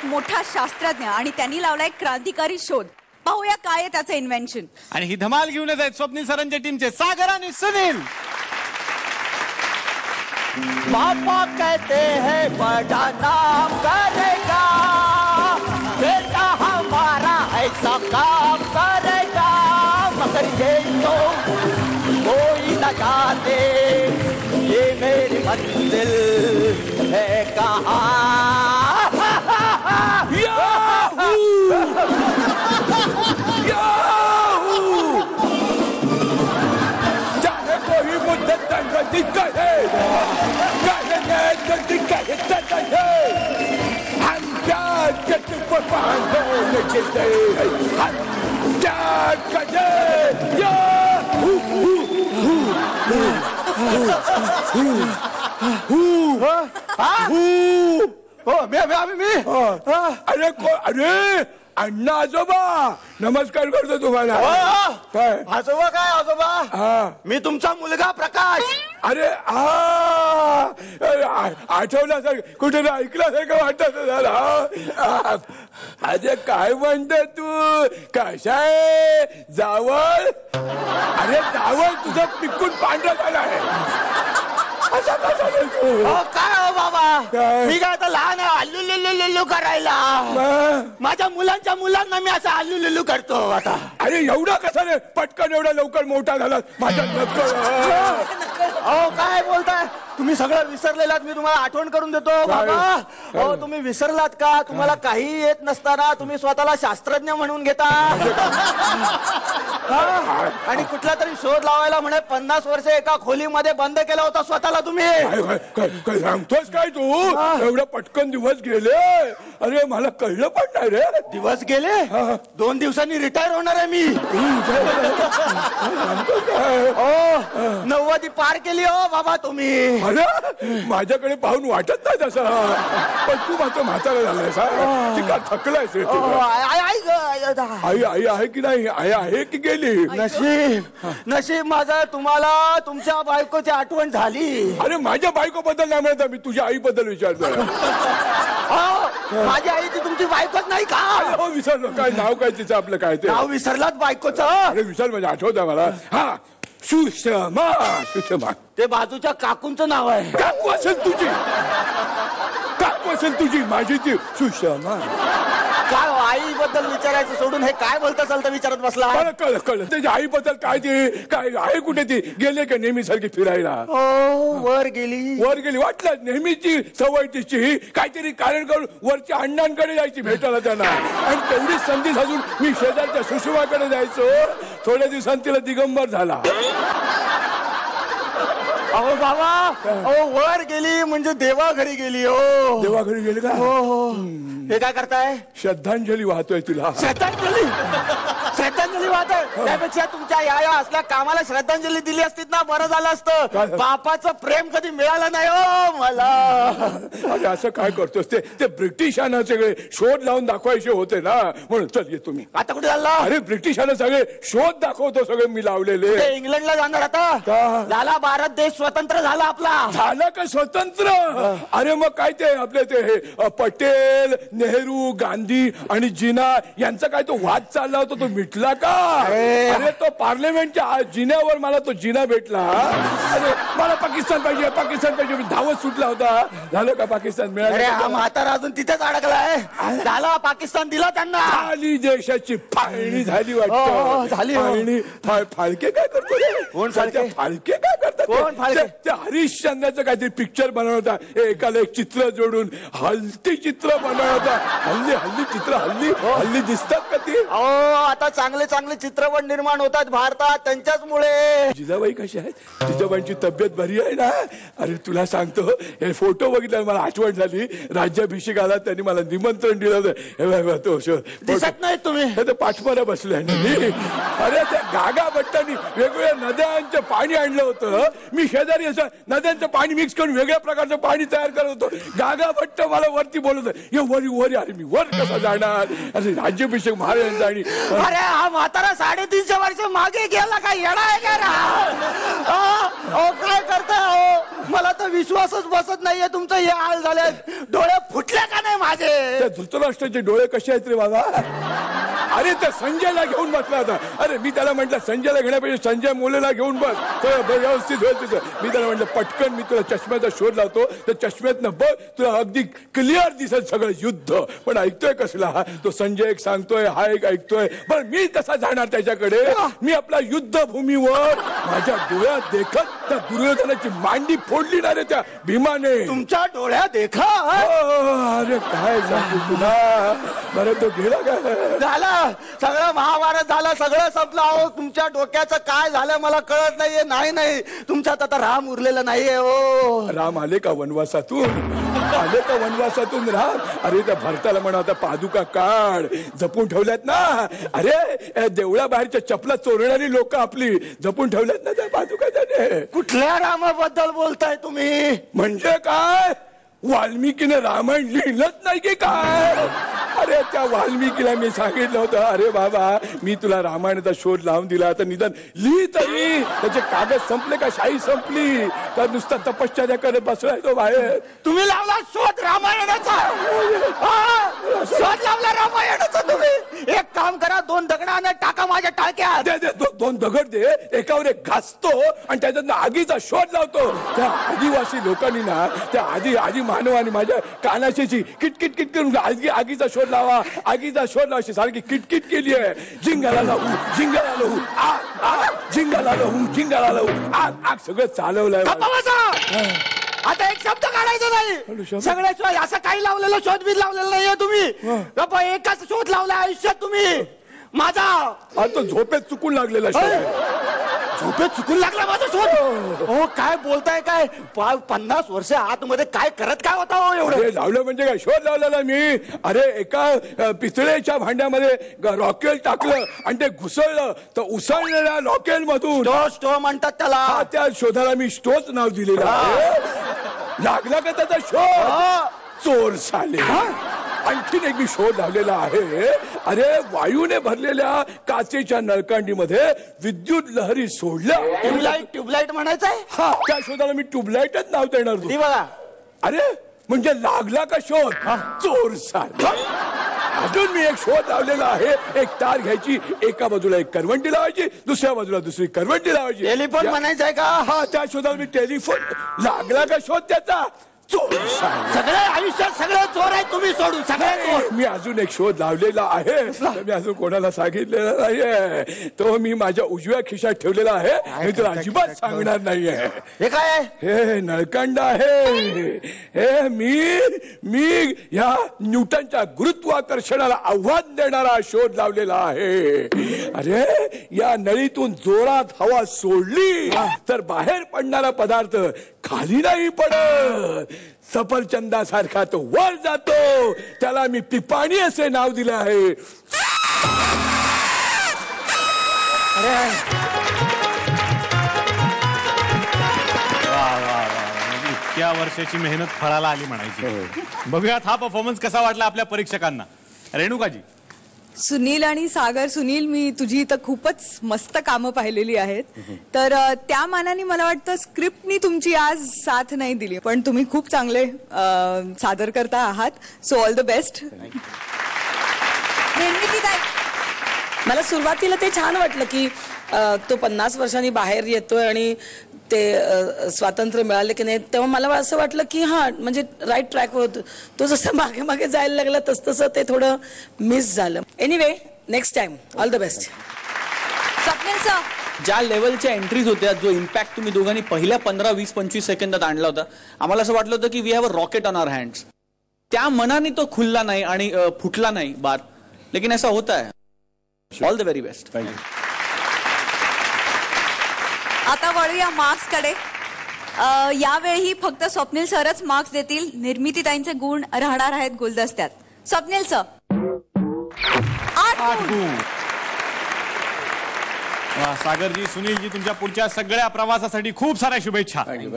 मोठा शास्त्रज्ञ आणि त्यांनी लावलाय क्रांतिकारी शोध. पाहूया काय आहे त्याचं इन्व्हेन्शन. आणि ही धमाल घेऊनच आहेत स्वप्नील सरांच्या टीमचे सागर आणि सुनील. पापा कहते हैं बड़ा नाम करेगा, बेटा हमारा ऐसा काम करेगा, मगर ये तो कोई न जाने ये मेरी मंजिल है कहाँ. चाहे कोई मुद्दत कहे हम प्यार के तूफान होने देते हैं, हम प्यार करें या अरे अण्णा आजोबा नमस्कार करतो तुम्हाला. काय आजोबा? काय आजोबा? मी तुमचा मुलगा प्रकाश. अरे आठवल्यासारखं कुठे ऐकल्यासारखं वाटत झाला. अरे काय म्हणतो तू? कशाय जावळ? अरे जावळ तुझं पिकून पांढरा झाला आहे. काय हो बाबा, मी काय आता लहान आहे अल्लू लुल्लू लुल्लू करायला? माझ्या मुलांच्या मुलांना मी असं अल्लू लुल्लू करतो आता. अरे एवढा कसा रे पटकन एवढा लवकर मोठा झाला माझ्या अहो काय बोलताय तुम्ही? सगळं विसरलेलात. मी तुम्हाला आठवण करून देतो बाबा. अहो तुम्ही विसरलात का? तुम्हाला काही येत नसताना तुम्ही स्वतःला शास्त्रज्ञ म्हणून घेता. आणि कुठला तरी शोध लावायला म्हणे 50 वर्ष एका खोलीमध्ये बंद केला होता स्वतःला तुम्ही. सांगतोस काय तू? एवढं पटकन दिवस गेले. अरे मला कळलं पण नाही रे. दिवस गेले? 2 दिवसांनी रिटायर होणार आहे मी. 90 पार केली हो बाबा तुम्ही. अरे माझ्याकडे पाहून वाटत नाही तसं, पण तू मात्र म्हातारा झालाय का? थकलायस. आई आई आहे की नाही? आई आहे की गेली? नशीब माझं तुम्हाला तुमच्या बायकोची आठवण झाली. अरे माझ्या बायको बद्दल नाही म्हणत, मी तुझ्या आई बद्दल विचारतो. माझी आई ती तुमची बायकोच नाही का? हो विसरलो. काय नाव काय तिचं? आपलं काय ते नाव विसरलात बायकोचं? अरे विसर म्हणजे आठवत आहे मला. हा सुषमा. सुषमा ते बाजूच्या काकूंचं नाव आहे. काकू असेल तुझी? काकू असेल तुझी? माझी ती सुषमा. काय आई बद्दल विचारायचं सोडून हे काय बोलता चालतं विचारत बसला? कळलं कळलं. त्याच्या आई बद्दल काय ते काय आहे? कुठे ती गेले का नेहमी सारखी फिरायला? वर गेली. वर गेली वाटलं. नेहमीची सवय तिची. काहीतरी कारण करून वरच्या अण्णांकडे जायची भेटायला त्यांना. आणि तेवढीच संधी साधून मी शेजारच्या सुषमाकडे जायचो. थोड्या दिवसांनी तिला दिगंबर झाला. अहो बाबा, अहो वर गेली म्हणजे देवा घरी गेली. हो देवा घरी गेली का? हो. हे काय करताय? श्रद्धांजली वाहतोय तुला. श्रद्धांजली? श्रद्धांजली वाहतोय? त्यापेक्षा तुमच्या या असल्या कामाला श्रद्धांजली दिली असतीत ना बरं झालं असतं. बापाचं प्रेम कधी मिळालं नाही हो मला. अरे असं काय करतोस? ते ब्रिटिशांना सगळे शोध लावून दाखवायचे होते ना, म्हणून चल ये तुम्ही. आता कुठे चालला? अरे ब्रिटिशांना सगळे शोध दाखवतो सगळे मी लावलेले. इंग्लंडला जाणार आता? झाला भारत देश स्वतंत्र झाला आपला. झाला का स्वतंत्र? अरे मग काय ते आपले ते पटेल, नेहरू, गांधी आणि जिना यांचा काय तो वाद चालला होता, तो मिटला का? अरे तो पार्लमेंटच्या जिन्यावर मला तो जिना भेटला. अरे मला पाकिस्तान पाहिजे, पाकिस्तान पाहिजे, मी धावत सुटला होता. झालं का पाकिस्तान? मिळालं? हा म्हातारा अजून तिथेच अडकलाय. झाला पाकिस्तान दिला त्यांना. झाली देशाची फाळणी झाली वाटतं. झाली फाळणी. फाळके काय करतो रे? कोण फाळके? फाळके काय करतात? कोण फाळके? ते हरिश्चंद्राचं काहीतरी पिक्चर बनवता. एकाला एक चित्र जोडून हलती चित्र बनवता. हल्ली चित्र हल्ली दिसतात का ती? आता चांगले चांगले चित्रपट निर्माण होतात भारतात त्यांच्याच मुळे. जिजाबाई कशी आहेत? जिजाबाईंची तब्येत बरी आहे ना? अरे तुला सांगतो, हे फोटो बघितल्यावर मला आठवण झाली. राज्याभिषेकाला त्यांनी मला निमंत्रण दिलं होतं. हे तो दिसत नाही तुम्ही? पाठमारा बसले. अरे त्या गागा भट्टांनी वेगवेगळ्या नद्यांचं पाणी आणलं होतं. मी शेजारी असं नद्यांचं पाणी मिक्स करून वेगळ्या प्रकारचं पाणी तयार करत होतो. गागा भट्ट मला वरती बोलत हे वरी अरे मी वर कसा जाणार अरे राज्याभिषेक महाराजांचा. आणि अरे हा म्हातारा 350 वर्ष मागे गेला काय येणार आहे का काय करताय मला तर विश्वासच बसत नाहीये तुमचं हे हाल झाले. डोळे फुटले का नाही माझे? त्या धृतराष्ट्राचे डोळे कसे आहेत रे बाबा? अरे त्या संजयला घेऊन बसला होता. अरे मी त्याला म्हटलं संजयला घेण्यापेक्षा संजय मोलेला घेऊन बस व्यवस्थित होईल तुझं. मी त्याला म्हटलं पटकन मी तुला चष्म्याचा शोध लावतो त्या चष्म्यातनं बघ तुला अगदी क्लिअर दिसेल सगळं युद्ध. पण ऐकतोय कसला तो संजय एक सांगतोय हा एक ऐकतोय. पण मी कसा जाणार त्याच्याकडे? मी आपल्या युद्धभूमीवर माझ्या डोळ्यात देखत त्या दुर्योधनाची मांडी फोडली ना रे त्या भीमाने. तुमच्या डोळ्यात देखा? अरे काय सांगू तुला. बरं तो गेला काय? झालं सगळं महाभारत झालं सगळं संपलं. अहो तुमच्या डोक्याचं काय झालं मला कळत नाहीये. नाही तुमच्यात आता राम उरलेला नाहीये. ओ राम आले का वनवासातून? आले का वनवासातून राम? अरे त्या भरताला म्हणा आता पादुका काढ जपून ठेवल्यात ना. अरे देवळा बाहेरच्या चपला चोरणारी लोक आपली जपून ठेवल्यात ना त्या पादुका त्याने. कुठल्या रामाबद्दल बोलताय तुम्ही? म्हणजे काय वाल्मिकीने रामायण लिहिलंच नाही की काय? अरे त्या वाल्मिकीला मी सांगितलं होतं अरे बाबा मी तुला रामायणाचा शोध लावून दिला तर निदान लिही तरी. त्याचे कागद संपले का शाही संपली तर नुसता तपश्चर्या करत बसलाय तो बाहेर. तुम्ही लावला शोध रामायणाचा? शोध लावला रामायणाचा तुम्ही? एक काम करा 2 दगडाने टाका माझ्या टाळक्यात. दे 2 दगड दे एकावर एक घासतो आणि त्याच्यात आगीचा शोध लावतो. त्या आदिवासी लोकांनी ना त्या आधी मानवाने माझ्या कानाशी किटकिट करून आगीचा शोध लावा आगीचा शोध लावाशी सारखी किटकिट केली आहे. जिंगाला लावू जिंगाला लावू आग सगळं चालवलंय. आता एक शब्द काढायचा नाही. सगळे शोध असं काही लावलेलं शोध बीज लावलेलं नाहीये तुम्ही. एकच शोध लावलाय आयुष्यात तुम्ही माझा. आता झोपेत चुकून लागलेला झोपेत चुकून लागला माझा शोध? हो काय बोलताय काय? 50 वर्ष आतमध्ये काय करत काय होता हो एवढं? लावलं म्हणजे काय शोध लावलेला मी. अरे एका पितळेच्या भांड्यामध्ये रॉकेल टाकलं आणि ते घुसळलं तर उसळलेल्या रॉकेल मधून स्टो म्हणतात त्याला. त्या शोधाला मी स्टोच नाव दिलेलं आहे. लागला का त्याचा शोध? चोर साले. आणखीन एक मी शोध लावलेला आहे. अरे वायूने भरलेल्या काचेच्या नळकांडीमध्ये विद्युत लहरी सोडल्या. ट्यूबलाईट म्हणायचंय? हा त्या शोधाला मी ट्यूबलाईटच नाव देणार. बघा अरे म्हणजे लागला का शोध? चोर साले. अजून मी एक शोध लावलेला आहे. एक तार घ्यायची एका बाजूला एक करवंटी लावायची दुसऱ्या बाजूला दुसरी करवंटी लावायची. टेलिफोन म्हणायचंय का? हा त्या शोधाला मी टेलिफोन. लागला का शोध त्याचा? सगळे आयुष्यात सगळे चोर आहेत तुम्ही सोडून सगळे चोर. मी अजून एक शोध लावलेला आहे. मी अजून कोणाला सांगितलेला नाहीये. तो मी माझ्या उजव्या खिशात ठेवलेला आहे. मी तुला अजिबात सांगणार नाहीये. हे काय आहे? हे नळकांड आहे. हे मी या न्यूटनच्या गुरुत्वाकर्षणाला आव्हान देणारा शोध लावलेला आहे. अरे या नळीतून जोरात हवा सोडली तर बाहेर पडणारा पदार्थ खाली नाही पडत. सफरचंदासारखा तो वर जातो. त्याला मी पिपाणी असे नाव दिले आहे. इतक्या वर्षाची मेहनत फळाला आली म्हणायची. बघूयात हा परफॉर्मन्स कसा वाटला आपल्या परीक्षकांना. रेणुकाजी. सुनील आणि सागर. सुनील मी तुझी इथं खूपच मस्त कामं पाहिलेली आहेत. तर त्या मानाने मला वाटतं स्क्रिप्टनी तुमची आज साथ नाही दिली पण तुम्ही खूप चांगले सादर करता आहात. So all the best. मला सुरुवातीला ते छान वाटलं की तो 50 वर्षांनी बाहेर येतोय आणि ते स्वातंत्र्य मिळाले की नाही तेव्हा मला असं वाटलं की हा म्हणजे राईट ट्रॅकवर होतो. तो जसं मागे मागे जायला लागला तसं ते थोडं मिस झालं. Anyway next time all the best. Swapnil sir. ज्या लेवलच्या एंट्रीज होत्या जो इम्पॅक्ट तुम्ही दोघांनी पहिल्या 15, 20, 25 सेकंदात आणला होता आम्हाला असं वाटलं होतं की we have a rocket on our hands. त्या मनाने तो खुलला नाही आणि फुटला नाही बार. लेकिन ऐसा होता है. All the very best. Thank you. आता वळूया मार्क्स कडे. यावेळी फक्त स्वप्नील सरच मार्क्स देतील. निर्मितीताईंचे गुण राहणार आहेत गुलदस्त्यात. स्वप्नील सर 8 गुण. वा, सागरजी, सुनीलजी, तुमच्या पुढच्या सगळ्या प्रवासासाठी खूप साऱ्या शुभेच्छा. थँक्यू.